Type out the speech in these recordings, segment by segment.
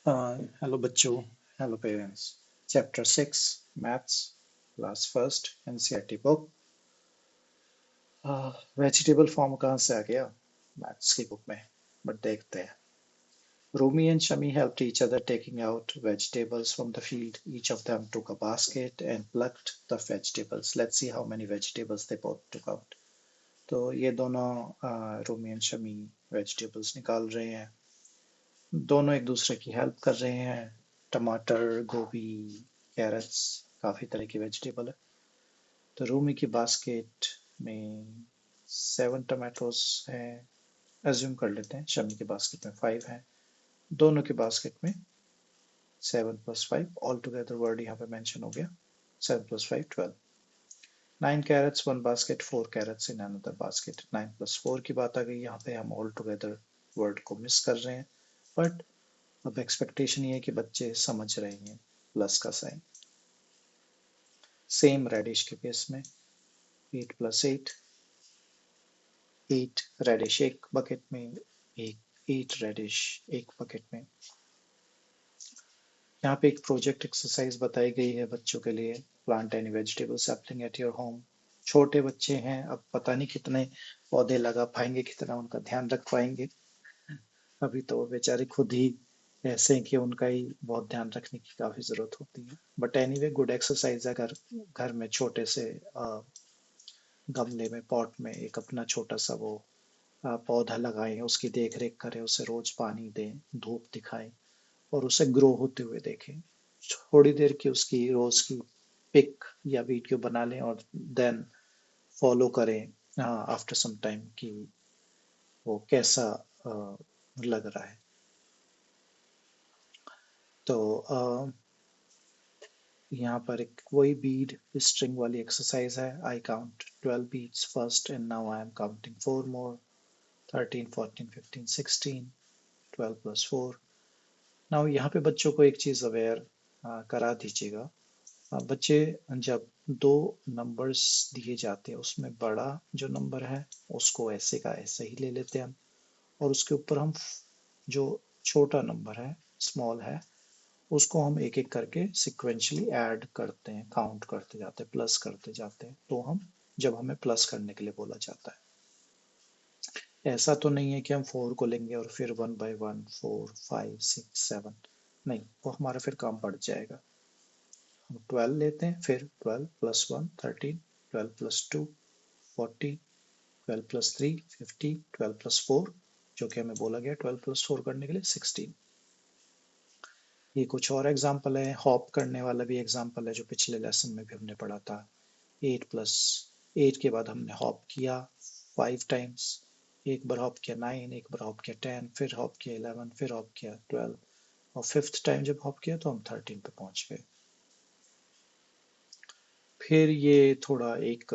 Hello बच्चों, hello parents. Chapter 6 Maths, class first, NCERT book. Vegetable form कहाँ से आ गया मैथ्स की बुक में, बट देखते हैं. Rumi and Shami helped each other taking out vegetables from the field. Each of them took a basket and plucked the vegetables. Let's see how many vegetables they both took out. तो ये दोनों Rumi and Shami vegetables निकाल रहे हैं. दोनों एक दूसरे की हेल्प कर रहे हैं. टमाटर, गोभी, कैरेट्स, काफी तरह की वेजिटेबल है. तो रूमी की बास्केट में 7 टमाटोज हैं, एज्यूम कर लेते हैं. शमी की बास्केट में 5 हैं. दोनों की बास्केट में 7 + 5, ऑल टुगेदर वर्ड यहाँ पे मेंशन हो गया. 7 + 5 12. 9 carrots, 1 basket, 4 carrots in another basket. 9 + 4 की बात आ गई. यहाँ पे हम ऑल टुगेदर वर्ड को मिस कर रहे हैं, बट अब एक्सपेक्टेशन ये है कि बच्चे समझ रहे हैं प्लस का साइन. सेम रेडिश के केस में 8 + 8, 8 रेडिश एक बकेट में, 8 रेडिश एक बकेट में. यहाँ पे एक प्रोजेक्ट एक्सरसाइज बताई गई है बच्चों के लिए. Plant any vegetable sapling at your home. छोटे बच्चे हैं, अब पता नहीं कितने पौधे लगा पाएंगे, कितना उनका ध्यान रख पाएंगे. अभी तो वो बेचारे खुद ही ऐसे हैं कि उनका ही बहुत ध्यान रखने की काफी जरूरत होती है. बट एनीवे गुड एक्सरसाइज है. घर घर में छोटे से गमले में, पॉट में एक अपना छोटा सा वो पौधा लगाएं, उसकी देख रेख करें, उसे रोज पानी दें, धूप दिखाएं और उसे ग्रो होते हुए देखें. थोड़ी देर की उसकी रोज की पिक या वीडियो बना लें और देन फॉलो करें आफ्टर सम टाइम कि वो कैसा लग रहा है. तो यहाँ पर एक वही बीड स्ट्रिंग वाली एक्सरसाइज है. I count 12 beads first and now I am counting 4 more. 13 14 15 16, 12 + 4. Now यहाँ पे बच्चों को एक चीज अवेयर करा दीजिएगा. बच्चे जब दो नंबर्स दिए जाते हैं उसमें बड़ा जो नंबर है उसको ऐसे का ऐसे ही ले लेते हैं हम, और उसके ऊपर हम जो छोटा नंबर है, स्मॉल है, उसको हम एक एक करके सिक्वेंशली ऐड करते हैं, काउंट करते जाते हैं, प्लस करते जाते हैं. तो हम जब हमें प्लस करने के लिए बोला जाता है, ऐसा तो नहीं है कि हम 4 को लेंगे और फिर 1 by 1 4 5 6 7. नहीं, वो हमारा फिर काम बढ़ जाएगा. हम 12 लेते हैं, फिर 12 + 1 13, 12 + 2 40, 12 + 3 50, 12 + 4 जो कि हमें बोला गया 12 + 4 करने के लिए 16. ये कुछ और एग्जाम्पल है. हॉप करने वाला भी एग्जाम्पल है जो पिछले लेसन में भी हमने पढ़ा था. 8 के बाद हमने हॉप किया 5 टाइम्स. एक बार हॉप किया 9, एक बार हॉप किया 10, फिर हॉप किया 11, फिर हॉप किया 12, और 5th टाइम जब हॉप किया तो हम 13 पे पहुंच गए. फिर ये थोड़ा एक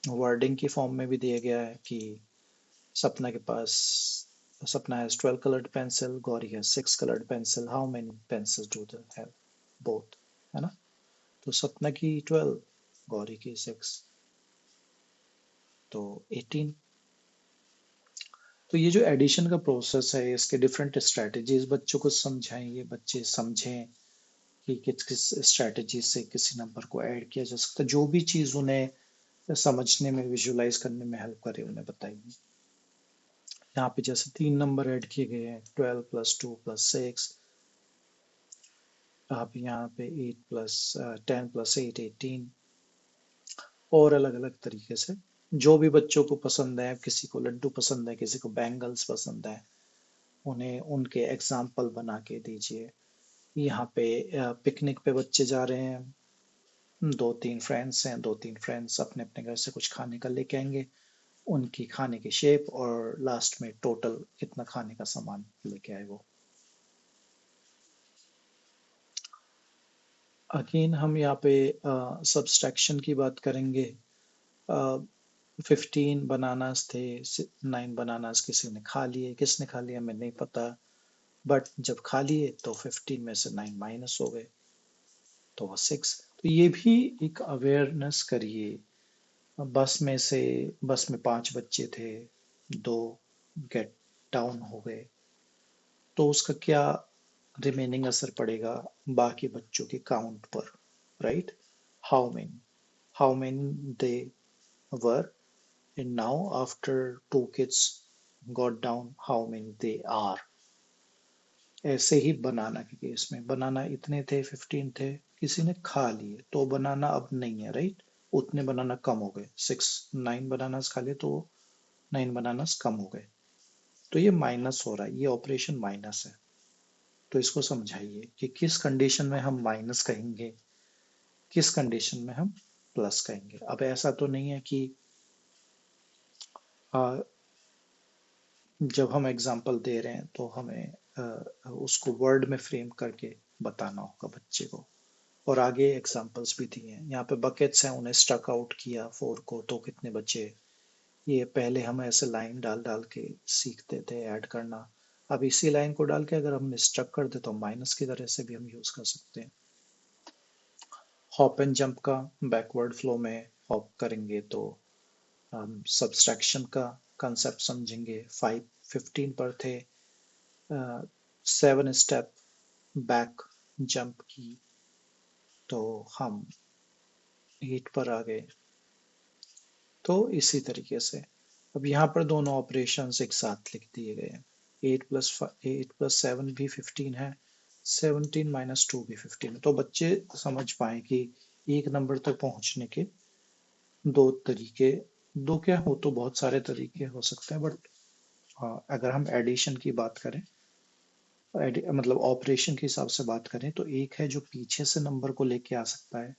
वर्डिंग की फॉर्म में भी दिया गया है कि सपना के पास, सपना has 12 colored pencil, Gauri has 6 colored pencil. How many pencils do they have? Both, है ना. तो सपना की 12, गौरी की 6, तो 18. तो ये जो एडिशन का प्रोसेस है, इसके डिफरेंट स्ट्रेटजीज बच्चों को समझाएंगे, बच्चे समझें कि किस किस स्ट्रेटजी से किसी नंबर को ऐड किया जा सकता है. जो भी चीज उन्हें समझने में, विजुलाइज करने में हेल्प करे उन्हें बताइए. यहाँ पे जैसे 3 नंबर ऐड किए गए हैं, 12 + 2 + 6. आप यहाँ पे 8 + 10 + 8 18, और अलग अलग तरीके से जो भी बच्चों को पसंद है. किसी को लड्डू पसंद है, किसी को बैंगल्स पसंद है, उन्हें उनके एग्जाम्पल बना के दीजिए. यहाँ पे पिकनिक पे बच्चे जा रहे हैं, 2-3 फ्रेंड्स हैं, 2-3 फ्रेंड्स अपने अपने घर से कुछ खाने का लेके आएंगे. उनकी खाने की शेप और लास्ट में टोटल कितना खाने का सामान लेके आए वो. अगेन हम यहाँ पे सब्सट्रैक्शन की बात करेंगे. 15 बनानास थे, 9 बनानास किसी ने खा लिए. किसने खा लिया हमें नहीं पता, बट जब खा लिए तो 15 में से 9 माइनस हो गए, तो वो 6. तो ये भी एक अवेयरनेस करिए. बस में 5 बच्चे थे, 2 गेट डाउन हो गए, तो उसका क्या रिमेनिंग असर पड़ेगा बाकी बच्चों के काउंट पर, right? How many they were, and now after two kids got down how many they are. ऐसे ही बनाना के केस में, बनाना इतने थे, 15 थे, किसी ने खा लिए तो बनाना अब नहीं है, राइट? उतने बनाना कम हो गए, 9 बनानास खा लिए तो 9 बनानास कम हो गए। तो ये माइनस हो रहा है, ये ऑपरेशन माइनस है। तो इसको समझाइए कि किस कंडीशन में हम माइनस कहेंगे, किस कंडीशन में हम प्लस कहेंगे। अब ऐसा तो नहीं है कि आ, जब हम एग्जाम्पल दे रहे हैं तो हमें उसको वर्ड में फ्रेम करके बताना होगा बच्चे को। और आगे एग्जाम्पल्स भी दिए हैं, यहाँ पे बकेट्स हैं, उन्हें स्टक आउट किया 4 को तो कितने बचे। ये पहले हम ऐसे लाइन डाल डाल के सीखते थे ऐड करना। अब इसी लाइन को डाल के अगर हम स्ट्रक कर दे तो माइनस की तरह से भी हम यूज कर सकते हैं। हॉप एंड जंप का बैकवर्ड फ्लो में हॉप करेंगे तो हम सब्सट्रैक्शन का कंसेप्ट समझेंगे। 15 पर थे, 7 स्टेप बैक जंप की तो हम 8 पर आ गए। तो इसी तरीके से अब यहाँ पर दोनों ऑपरेशंस एक साथ लिख दिए गए हैं। 8 प्लस 7 भी 15 है, 17 - 2 भी 15 है। तो बच्चे समझ पाए कि एक नंबर तक पहुंचने के दो तरीके, दो क्या हो तो बहुत सारे तरीके हो सकते हैं, बट अगर हम एडिशन की बात करें, मतलब ऑपरेशन के हिसाब से बात करें, तो एक है जो पीछे से नंबर को लेके आ सकता है,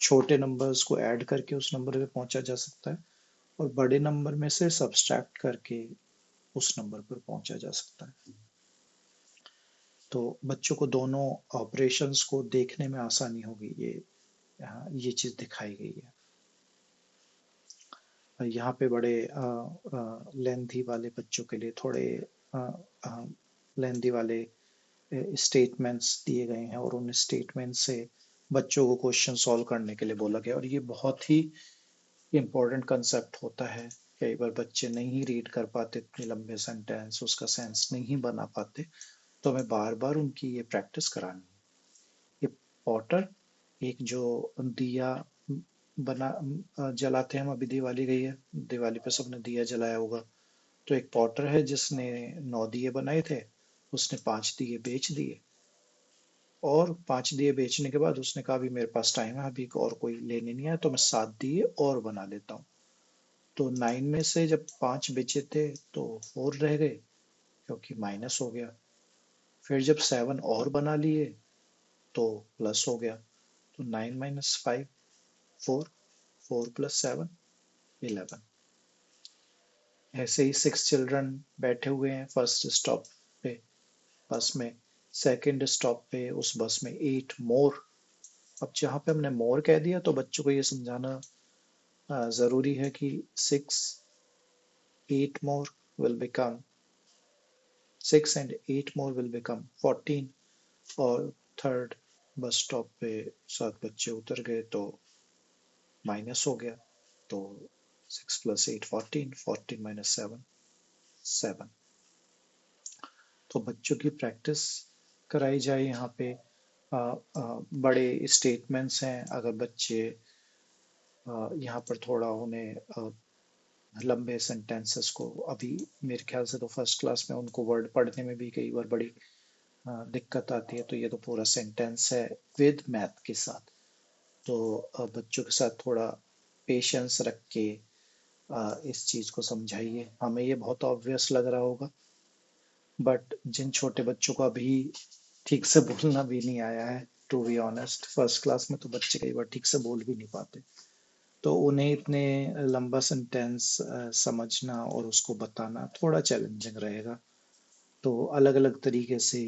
छोटे नंबर्स को ऐड करके उस नंबर पे पहुंचा जा सकता है, और बड़े नंबर में से सब्सट्रैक्ट करके उस नंबर पर पहुंचा जा सकता है। तो बच्चों को दोनों ऑपरेशंस को देखने में आसानी होगी, ये चीज दिखाई गई है। यहाँ पे बड़े लेंथी वाले बच्चों के लिए थोड़े लेंथी वाले स्टेटमेंट्स दिए गए हैं, और उन स्टेटमेंट से बच्चों को क्वेश्चन सॉल्व करने के लिए बोला गया। और ये बहुत ही इम्पोर्टेंट कंसेप्ट होता है। कई बार बच्चे नहीं रीड कर पाते इतने लंबे सेंटेंस, उसका सेंस नहीं बना पाते, तो हमें बार बार उनकी ये प्रैक्टिस करानी है। ये पॉटर, एक जो दिया जलाते हैं हम, अभी दिवाली गई है, दिवाली पे सबने दिया जलाया होगा। तो एक पॉटर है जिसने 9 दिए बनाए थे, उसने 5 दिए बेच दिए, और 5 दिए बेचने के बाद उसने कहा अभी मेरे पास टाइम है, अभी और कोई लेने नहीं आया, तो मैं 7 दिए और बना लेता हूँ। तो 9 में से जब 5 बेचे थे तो 4 रह गए, क्योंकि माइनस हो गया। फिर जब 7 और बना लिए तो प्लस हो गया। तो 9 - 5 4, 4 + 7 11। ऐसे ही 6 चिल्ड्रन बैठे हुए हैं फर्स्ट स्टॉप पे बस में, सेकंड स्टॉप पे उस बस में 8 मोर। अब जहाँ पे हमने मोर कह दिया तो बच्चों को ये समझाना जरूरी है कि 6 8 more will become 6 and 8 more will become 14। और थर्ड बस स्टॉप पे 7 बच्चे उतर गए तो माइनस हो गया। तो 6 + 8 14, 14 - 7 7। तो बच्चों की प्रैक्टिस कराई जाए। यहाँ पे बड़े स्टेटमेंट्स हैं, अगर बच्चे यहाँ पर थोड़ा उन्हें लंबे सेंटेंसेस को, अभी मेरे ख्याल से तो फर्स्ट क्लास में उनको वर्ड पढ़ने में भी कई बार बड़ी दिक्कत आती है, तो ये तो पूरा सेंटेंस है विद मैथ के साथ। तो बच्चों के साथ थोड़ा पेशेंस रख के इस चीज को समझाइए। हमें ये बहुत ऑब्वियस लग रहा होगा, बट जिन छोटे बच्चों को अभी ठीक से बोलना भी नहीं आया है, to be honest, first class में तो बच्चे कई बार ठीक से बोल भी नहीं पाते, तो उन्हें इतने लंबा सेंटेंस समझना और उसको बताना थोड़ा चैलेंजिंग रहेगा। तो अलग अलग तरीके से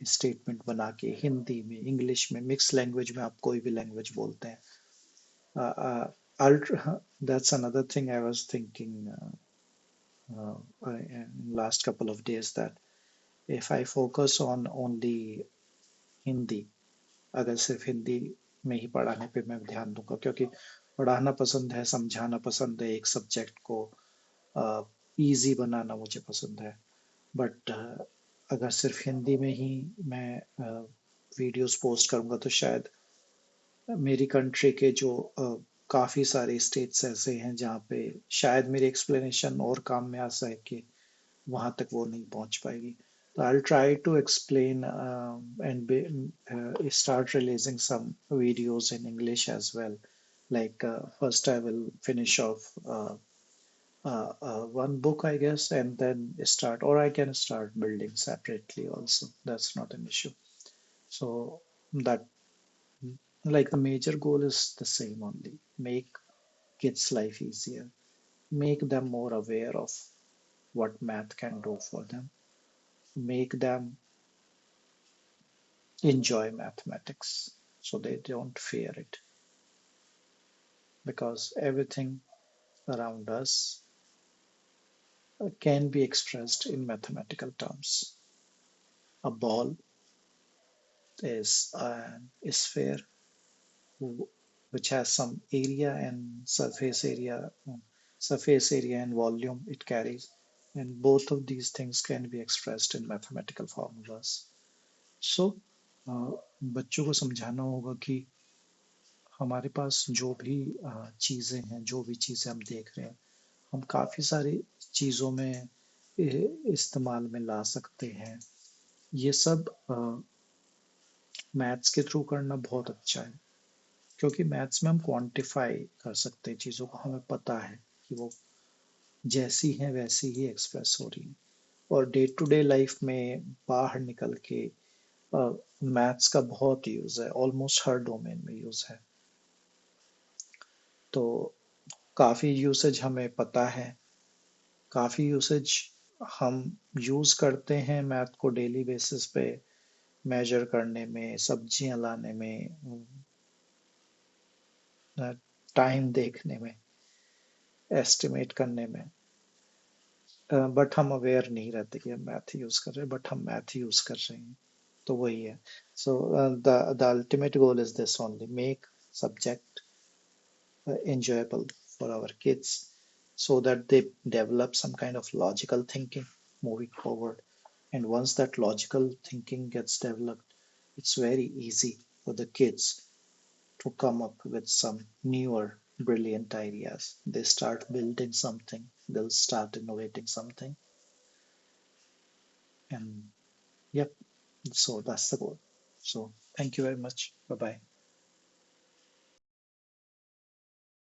स्टेटमेंट बना के, हिंदी में, इंग्लिश में, मिक्स लैंग्वेज में, आप कोई भी लैंग्वेज बोलते हैं। That's another thing I was thinking in last couple of days, that if I focus on only Hindi, अगर सिर्फ हिंदी में ही पढ़ाने पे मैं ध्यान दूंगा, क्योंकि पढ़ाना पसंद है, समझाना पसंद है, एक सब्जेक्ट को इजी बनाना मुझे पसंद है, बट अगर सिर्फ हिंदी में ही मैं वीडियोस पोस्ट करूंगा तो शायद मेरी कंट्री के जो काफ़ी सारे स्टेट्स ऐसे हैं जहाँ पे शायद मेरी एक्सप्लेनेशन और काम में आ सके, वहाँ तक वो नहीं पहुँच पाएगी. तो I'll try to explain and start releasing some videos in English as well. Like first I will finish off one book, I guess, and then start, or I can start building separately also. That's not an issue. So that, like, the major goal is the same only: make kids' life easier, make them more aware of what math can do for them, make them enjoy mathematics so they don't fear it, because everything around us can be expressed in mathematical terms. A ball is an sphere which has some area and surface area and volume it carries, and both of these things can be expressed in mathematical formulas. So बच्चों को समझाना होगा कि हमारे पास जो भी चीज़ें हैं, जो भी चीज़ें हम देख रहे हैं, हम काफ़ी सारी चीज़ों में इस्तेमाल में ला सकते हैं. ये सब मैथ्स के थ्रू करना बहुत अच्छा है, क्योंकि मैथ्स में हम क्वांटिफाई कर सकते हैं चीज़ों को. हमें पता है कि वो जैसी हैं वैसी ही एक्सप्रेस हो रही हैं. और डे टू डे लाइफ में बाहर निकल के मैथ्स का बहुत यूज़ है, ऑलमोस्ट हर डोमेन में यूज़ है. तो काफ़ी यूसेज हमें पता है, काफ़ी यूसेज हम यूज़ करते हैं मैथ को डेली बेसिस पे मेजर करने में, सब्जियां लाने में, टाइम देखने में, एस्टिमेट करने में. बट हम अवेयर नहीं रहते कि हम मैथ यूज कर रहे हैं, बट हम मैथ यूज कर रहे हैं. तो वही है. So the ultimate goal is this only: make subject enjoyable for our kids so that they develop some kind of logical thinking moving forward. And once that logical thinking gets developed, it's very easy for the kids to come up with some newer, brilliant ideas. They start building something, they'll start innovating something. And yep, so that's the goal. So thank you very much. Bye bye.